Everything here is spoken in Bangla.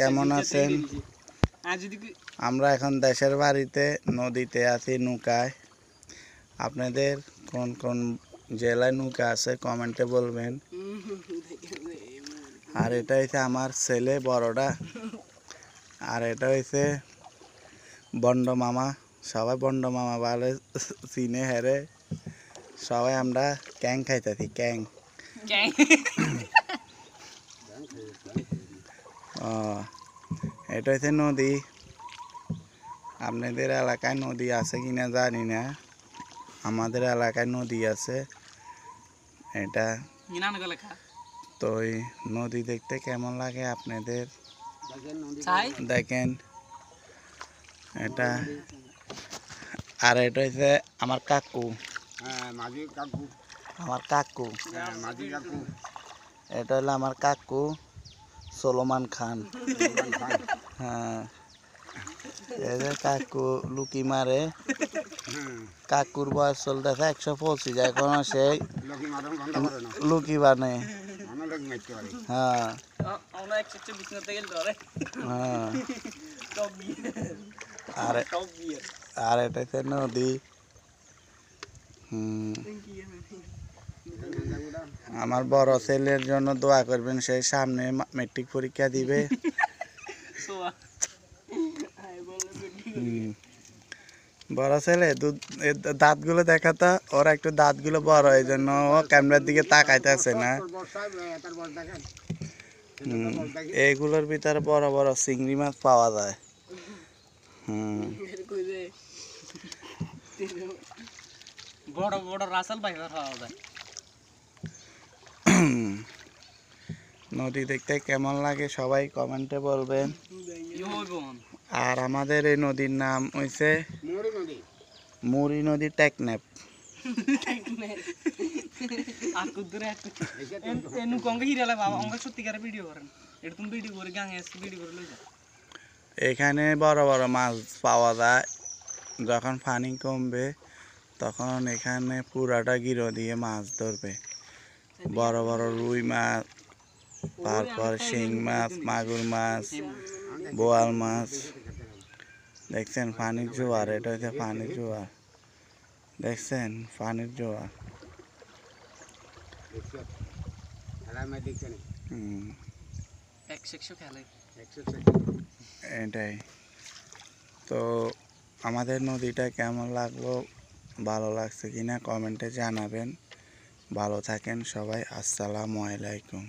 কেমন আছেন? আমরা এখন দেশের বাড়িতে নদীতে আছি নৌকায়। আপনাদের কোন কোন জেলায় নৌকা আছে কমেন্টে বলবেন। আর এটা হচ্ছে আমার ছেলে বড়টা, আর এটা হচ্ছে বন্ড মামা। সবাই বন্ড মামা বলে চিনে হেরে। সবাই আমরা ক্যাং খাইতেছি ক্যাং। ও এটা হচ্ছে নদী। আপনাদের এলাকায় নদী আছে কিনা জানি না, আমাদের এলাকায় নদী আছে। এটা তো এই নদী দেখতে কেমন লাগে আপনাদের দেখেন। এটা আর এটা হচ্ছে আমার কাকু, আমার কাকু। এটা হলো আমার কাকু সলমান খান। হ্যাঁ, এই যে কাকু লুকি মারে। কাকুর বয়স চলতেছে 125, এখনো সেই লুকি বানে। হ্যাঁ আর এটা হচ্ছে নদী। আমার বড় ছেলের জন্য দোয়া করবেন, সেই সামনে মেট্রিক পরীক্ষা দিবে। বড় ছেলে দাঁতগুলো দেখাতো, ওরা একটু দাঁতগুলো বড়, এই জন্য ও ক্যামেরার দিকে তাকাইতেছে না। এইগুলোর ভিতরে বড় বড় চিংড়ি মাছ পাওয়া যায়। বড় বড় রাসাল বাইবার পাওয়া যায়। নদী দেখতে কেমন লাগে সবাই কমেন্টে বলবেন। আর আমাদের এই নদীর নাম হইছে মুড়ি নদী টেকনাফ। এখানে বড় বড় মাছ পাওয়া যায়। যখন পানি কমবে তখন এখানে পুরাটা গিরো দিয়ে মাছ ধরবে। বড় বড় রুই মাছ, তারপর শিং মাছ, মাগুর মাছ, বোয়াল মাছ। দেখছেন পানির জোয়ার, এটা হচ্ছে পানির জোয়ার। দেখছেন পানির জোয়ার। এটাই তো। আমাদের নদীটা কেমন লাগলো, ভালো লাগছে কিনা কমেন্টে জানাবেন। ভালো থাকেন সবাই। আসসালামু আলাইকুম।